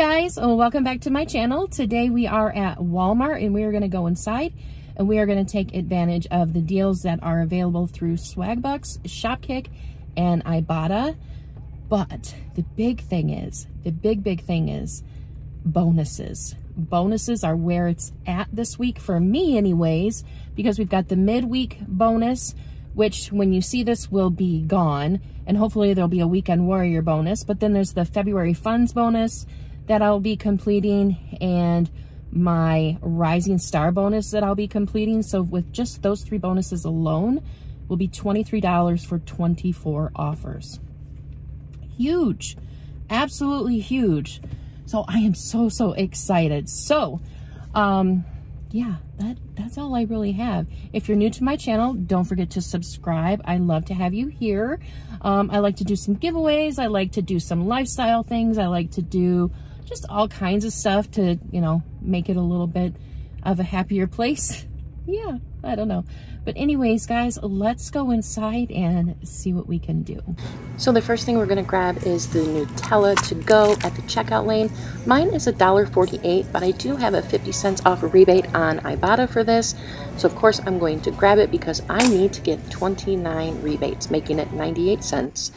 guys, welcome back to my channel. Today we are at Walmart and we are going to go inside and we are going to take advantage of the deals that are available through Swagbucks, Shop.with, and Ibotta. But the big thing is, bonuses. Bonuses are where it's at this week for me anyways, because we've got the midweek bonus, which when you see this will be gone, and hopefully there'll be a weekend warrior bonus. But then there's the February funds bonus that I'll be completing and my rising star bonus that I'll be completing. So with just those three bonuses alone will be $23 for 24 offers. Huge, absolutely huge. So I am so excited. So yeah, that's all I really have. If you're new to my channel, don't forget to subscribe. I love to have you here. I like to do some giveaways. I like to do some lifestyle things. I like to do just all kinds of stuff to, you know, make it a little bit of a happier place. Yeah, I don't know. But anyways, guys, let's go inside and see what we can do. So the first thing we're going to grab is the Nutella to go at the checkout lane. Mine is $1.48, but I do have a 50 cents off rebate on Ibotta for this. So of course I'm going to grab it because I need to get 29 rebates, making it 98 cents.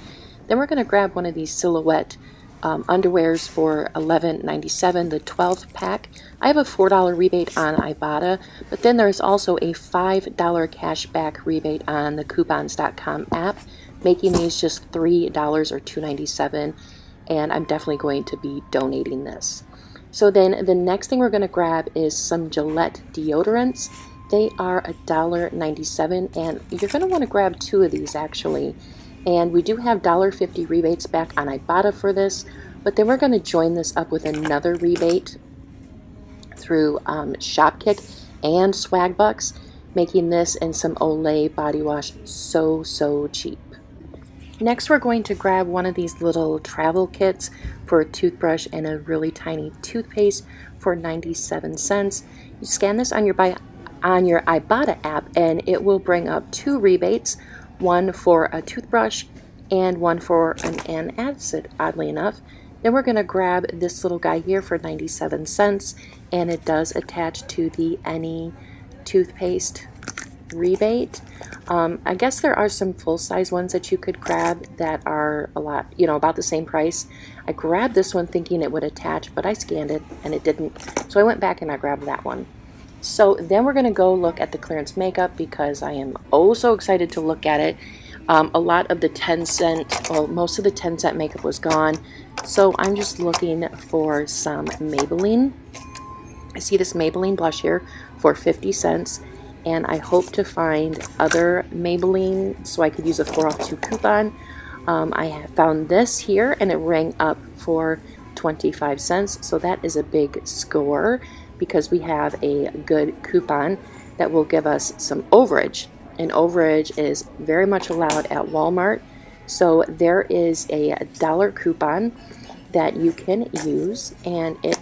Then we're going to grab one of these silhouette underwears for $11.97, the 12th pack. I have a $4 rebate on Ibotta, but then there's also a $5 cashback rebate on the coupons.com app, making these just $3 or $2.97, and I'm definitely going to be donating this. So then the next thing we're going to grab is some Gillette deodorants. They are $1.97, and you're going to want to grab two of these actually. And we do have $1.50 rebates back on Ibotta for this, but then we're going to join this up with another rebate through Shop.with and Swagbucks, making this and some Olay body wash so cheap. Next, we're going to grab one of these little travel kits for a toothbrush and a really tiny toothpaste for 97 cents. You scan this on your Ibotta app, and it will bring up two rebates. One for a toothbrush and one for an antacid, oddly enough. Then we're going to grab this little guy here for 97 cents, and it does attach to the Any toothpaste rebate. I guess there are some full-size ones that you could grab that are a lot, you know, about the same price. I grabbed this one thinking it would attach, but I scanned it and it didn't. So I went back and I grabbed that one. So then we're going to go look at the clearance makeup because I am oh so excited to look at it. A lot of the 10-cent, well, most of the 10-cent makeup was gone. So I'm just looking for some Maybelline. I see this Maybelline blush here for 50 cents. And I hope to find other Maybelline so I could use a 4 off 2 coupon. I have found this here and it rang up for 25 cents. So that is a big score, because we have a good coupon that will give us some overage. And overage is very much allowed at Walmart. So there is a $1 coupon that you can use, and it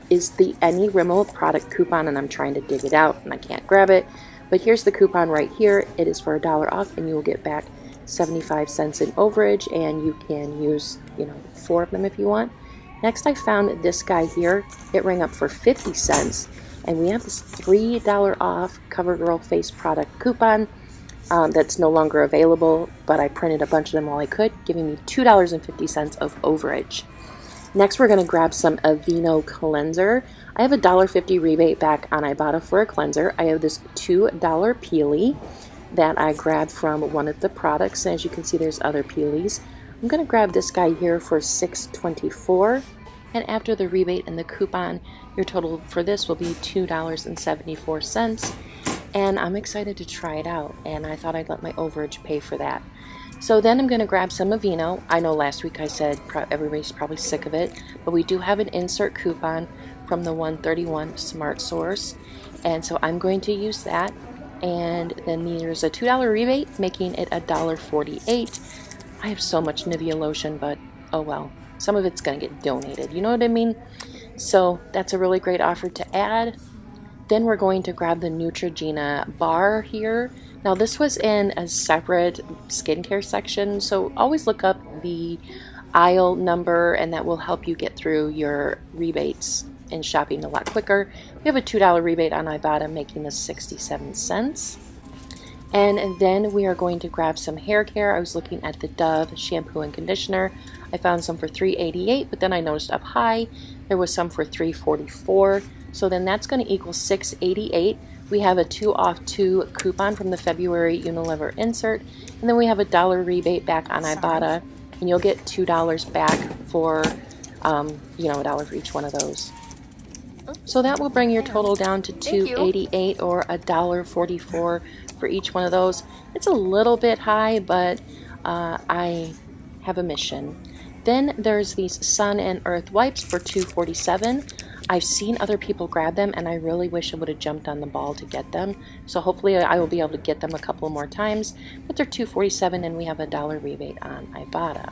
is the Any Rimmel product coupon, and I'm trying to dig it out and I can't grab it. But here's the coupon right here. It is for $1 off, and you will get back 75 cents in overage, and you can use, you know, 4 of them if you want. Next, I found this guy here. It rang up for 50 cents, and we have this $3 off CoverGirl face product coupon that's no longer available, but I printed a bunch of them while I could, giving me $2.50 of overage. Next, we're going to grab some Aveeno cleanser. I have a $1.50 rebate back on Ibotta for a cleanser. I have this $2 peely that I grabbed from one of the products. As you can see, there's other peelies. I'm going to grab this guy here for $6.24, and after the rebate and the coupon, your total for this will be $2.74, and I'm excited to try it out, and I thought I'd let my overage pay for that. So then I'm going to grab some Aveeno. I know last week I said everybody's probably sick of it, but we do have an insert coupon from the 131 Smart Source, and so I'm going to use that. And then there's a $2 rebate, making it $1.48. I have so much Nivea lotion, but oh well, some of it's going to get donated, you know what I mean? So that's a really great offer to add. Then we're going to grab the Neutrogena bar here. Now this was in a separate skincare section, so always look up the aisle number, and that will help you get through your rebates and shopping a lot quicker. We have a $2 rebate on Ibotta, making this 67 cents. And then we are going to grab some hair care. I was looking at the Dove shampoo and conditioner. I found some for $3.88, but then I noticed up high there was some for $3.44. So then that's going to equal $6.88. We have a 2 off 2 coupon from the February Unilever insert, and then we have a $1 rebate back on Ibotta, and you'll get $2 back for, you know, $1 for each one of those. So that will bring your total down to $2.88 or $1.44 for each one of those. It's a little bit high, but I have a mission. Then there's these Sun and Earth wipes for $2.47. I've seen other people grab them, and I really wish I would have jumped on the ball to get them. So hopefully I will be able to get them a couple more times. But they're $2.47, and we have a $1 rebate on Ibotta.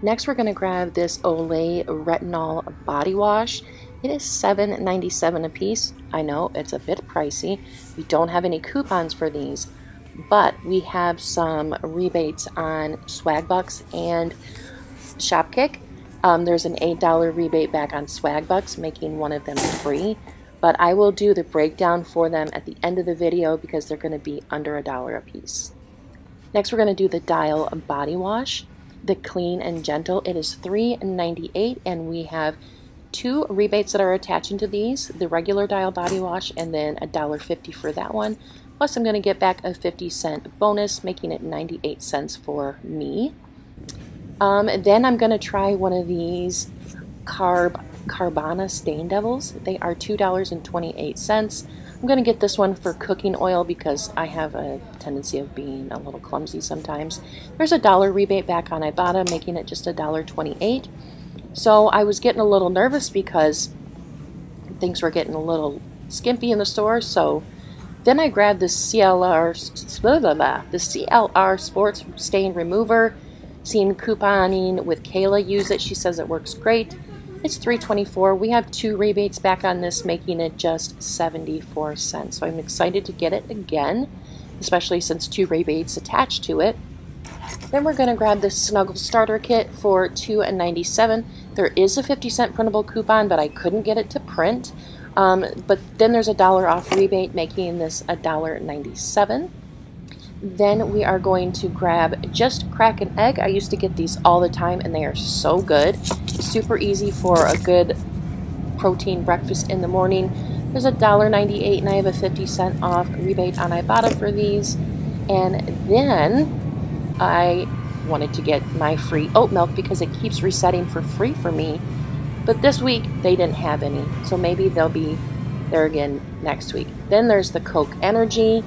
Next, we're going to grab this Olay Retinol Body Wash. It is $7.97 a piece. I know it's a bit pricey. We don't have any coupons for these, but we have some rebates on Swag Bucks and Shopkick. There's an $8 rebate back on Swag Bucks, making one of them free. But I will do the breakdown for them at the end of the video because they're going to be under $1 a piece. Next, we're going to do the Dial Body Wash, the Clean and Gentle. It is $3.98, and we have 2 rebates that are attaching to these, the regular Dial Body Wash and then $1.50 for that one. Plus I'm going to get back a 50-cent bonus, making it 98 cents for me. Then I'm going to try one of these Carbana Stain Devils. They are $2.28. I'm going to get this one for cooking oil because I have a tendency of being a little clumsy sometimes. There's a $1 rebate back on Ibotta, making it just $1.28. So I was getting a little nervous because things were getting a little skimpy in the store. So then I grabbed the CLR Sports Stain Remover. Seen couponing with Kayla use it. She says it works great. It's $3.24. We have 2 rebates back on this, making it just 74 cents. So I'm excited to get it again, especially since 2 rebates attached to it. Then we're going to grab this Snuggle Starter Kit for $2.97. There is a 50-cent printable coupon, but I couldn't get it to print. But then there's a $1 off rebate, making this $1.97. Then we are going to grab Just Crack an Egg. I used to get these all the time, and they are so good. Super easy for a good protein breakfast in the morning. There's a $1.98, and I have a 50-cent off rebate on Ibotta for these. And then I wanted to get my free oat milk because it keeps resetting for free for me. But this week, they didn't have any, so maybe they'll be there again next week. Then there's the Coke Energy,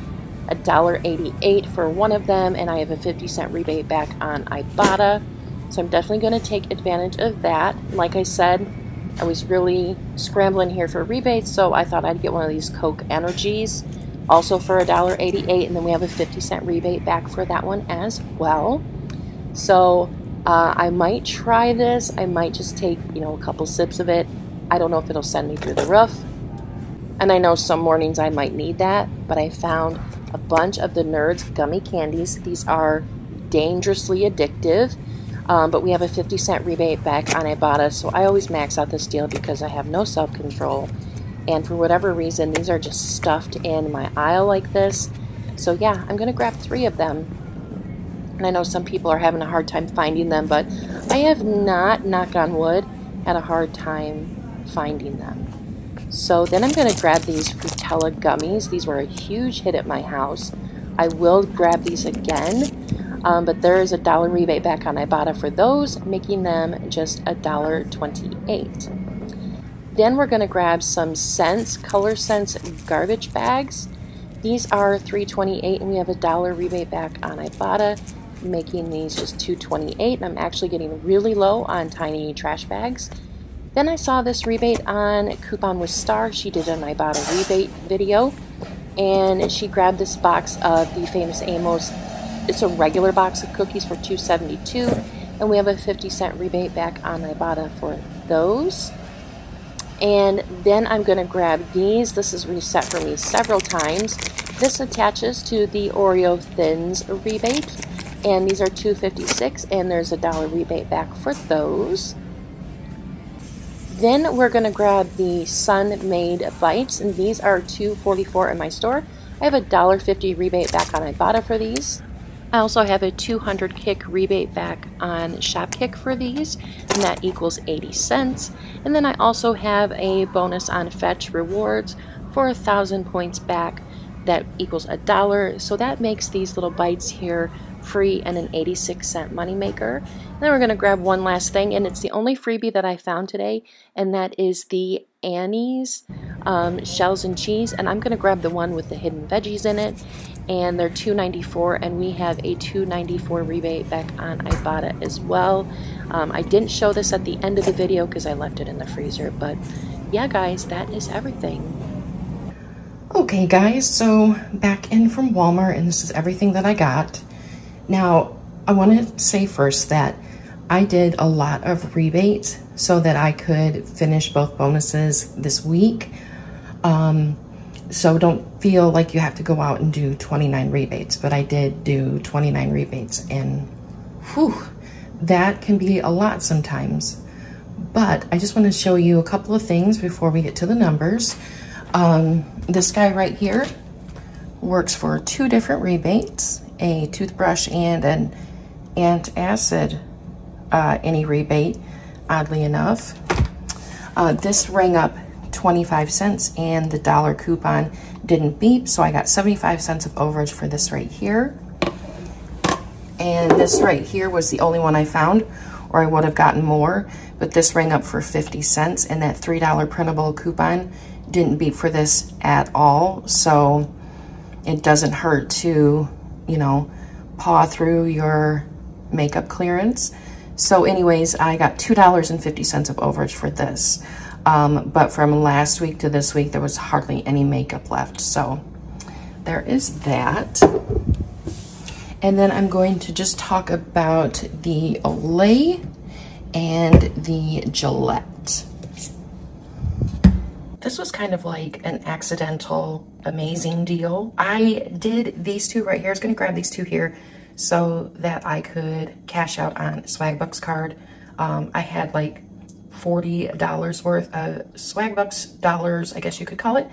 $1.88 for one of them, and I have a 50-cent rebate back on Ibotta. So I'm definitely going to take advantage of that. Like I said, I was really scrambling here for rebates, so I thought I'd get one of these Coke Energies, also for $1.88, and then we have a 50-cent rebate back for that one as well. So I might try this. I might just take, a couple sips of it. I don't know if it'll send me through the roof. And I know some mornings I might need that, but I found a bunch of the Nerds gummy candies. These are dangerously addictive, but we have a 50-cent rebate back on Ibotta, so I always max out this deal because I have no self-control. And for whatever reason, these are just stuffed in my aisle like this. So yeah, I'm going to grab 3 of them. And I know some people are having a hard time finding them, but I have not, knock on wood, had a hard time finding them. So then I'm going to grab these Frutella gummies. These were a huge hit at my house. I will grab these again, but there is a $1 rebate back on Ibotta for those, making them just $1.28. Then we're going to grab some Sense, Color Sense garbage bags. These are $3.28, and we have a $1 rebate back on Ibotta, making these just $2.28. And I'm actually getting really low on tiny trash bags. Then I saw this rebate on Coupon with Star. She did an Ibotta rebate video, and she grabbed this box of the Famous Amos. It's a regular box of cookies for $2.72, and we have a 50-cent rebate back on Ibotta for those. And then I'm going to grab these. This is reset for me several times. This attaches to the Oreo Thins rebate. and these are $2.56, and there's a $1 rebate back for those. Then we're going to grab the Sun-Made Bites, and these are $2.44 in my store. I have a $1.50 rebate back on Ibotta for these. I also have a 200 kick rebate back on Shop.with for these, and that equals 80 cents. And then I also have a bonus on Fetch Rewards for 1,000 points back. That equals $1. So that makes these little bites here free and an 86-cent moneymaker. And then we're going to grab one last thing, and it's the only freebie that I found today, and that is the Annie's shells and cheese. And I'm going to grab the one with the hidden veggies in it, and they're $2.94, and we have a $2.94 rebate back on Ibotta as well. I didn't show this at the end of the video because I left it in the freezer, but yeah guys, that is everything. Okay guys, so back in from Walmart, and this is everything that I got. Now, I want to say first that I did a lot of rebates so that I could finish both bonuses this week. So don't feel like you have to go out and do 29 rebates, but I did do 29 rebates, and whew, that can be a lot sometimes. But I just want to show you a couple of things before we get to the numbers. This guy right here works for 2 different rebates, a toothbrush and an antacid any rebate, oddly enough. This rang up 25 cents and the $1 coupon didn't beep, so I got 75 cents of overage for this right here. And this right here was the only one I found, or I would have gotten more, but this rang up for 50 cents, and that $3 printable coupon didn't beep for this at all, so it doesn't hurt to, you know, paw through your makeup clearance. So anyways, I got $2.50 of overage for this. But from last week to this week, there was hardly any makeup left. So there is that. And then I'm going to just talk about the Olay and the Gillette. This was kind of like an accidental, amazing deal. I did these two right here. I was going to grab these two here so that I could cash out on Swagbucks card. I had like $40 worth of Swagbucks dollars, I guess you could call it.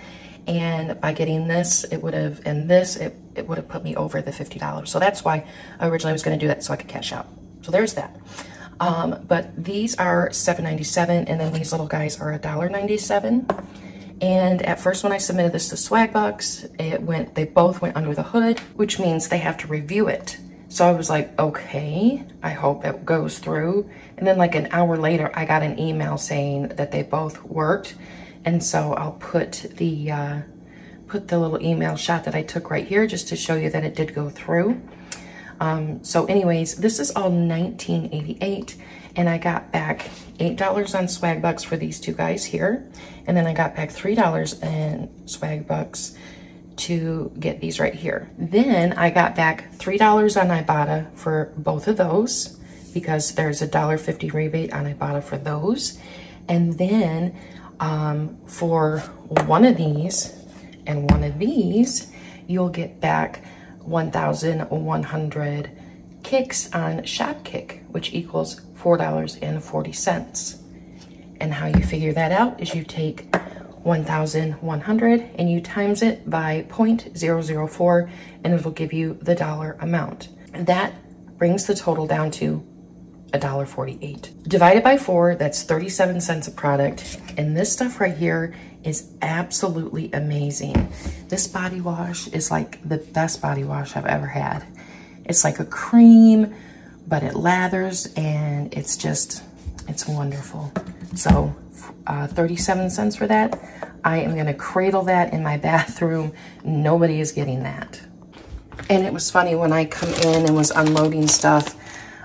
And by getting this, it would have, and this, it would have put me over the $50. So that's why I originally was going to do that, so I could cash out. So there's that. But these are $7.97, and then these little guys are $1.97. And at first when I submitted this to Swagbucks, they both went under the hood, which means they have to review it. So I was like, okay, I hope it goes through. And then like an hour later, I got an email saying that they both worked. And so I'll put the little email shot that I took right here just to show you that it did go through. So anyways, this is all $19.88, and I got back $8 on Swagbucks for these two guys here. And then I got back $3 in Swagbucks to get these right here. Then I got back $3 on Ibotta for both of those because there's a $1.50 rebate on Ibotta for those. And then for one of these and one of these, you'll get back 1,100 kicks on Shop.with, which equals $4.40. And how you figure that out is you take 1,100 and you times it by 0.004, and it'll give you the dollar amount. That brings the total down to $1.48. Divided by 4, that's 37 cents a product. And this stuff right here is absolutely amazing. This body wash is like the best body wash I've ever had. It's like a cream, but it lathers, and it's wonderful. So 37 cents for that. I am gonna cradle that in my bathroom. Nobody is getting that. And it was funny when I come in and was unloading stuff,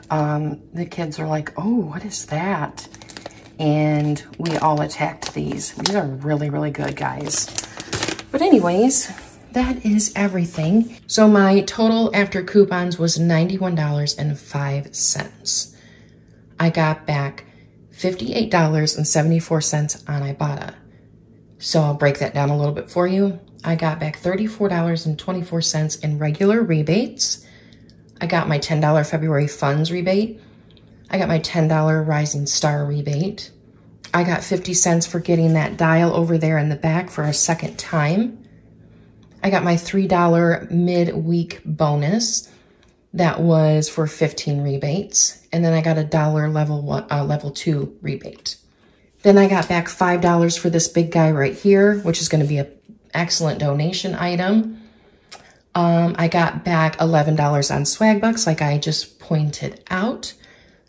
the kids are like, oh, what is that? And we all attacked these. These are really, really good, guys. But anyways, that is everything. So my total after coupons was $91.05. I got back $58.74 on Ibotta. So I'll break that down a little bit for you. I got back $34.24 in regular rebates. I got my $10 February funds rebate. I got my $10 Rising Star rebate. I got 50 cents for getting that dial over there in the back for a second time. I got my $3 midweek bonus. That was for 15 rebates. And then I got a $1 level 2 rebate. Then I got back $5 for this big guy right here, which is going to be an excellent donation item. I got back $11 on Swagbucks, like I just pointed out.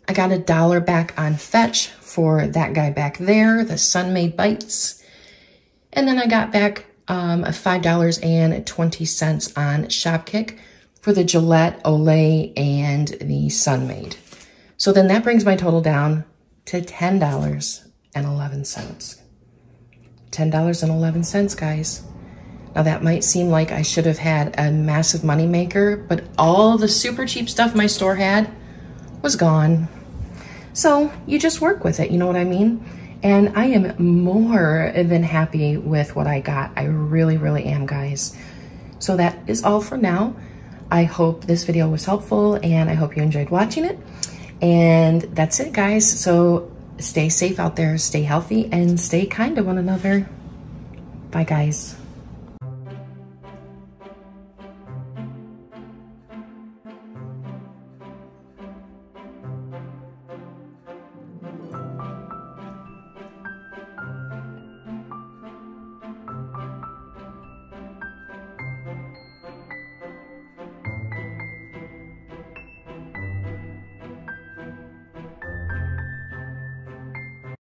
I got $1 back on Fetch for that guy back there, the Sun-Made Bites. And then I got back $5.20 on Shopkick for the Gillette, Olay, and the Sun-Made. So then that brings my total down to $10.11. $10.11, guys. Now that might seem like I should have had a massive moneymaker, but all the super cheap stuff my store had was gone. So you just work with it, you know what I mean? And I am more than happy with what I got. I really, really am, guys. So that is all for now. I hope this video was helpful and I hope you enjoyed watching it. And that's it, guys. So stay safe out there, stay healthy, and stay kind to one another. Bye, guys.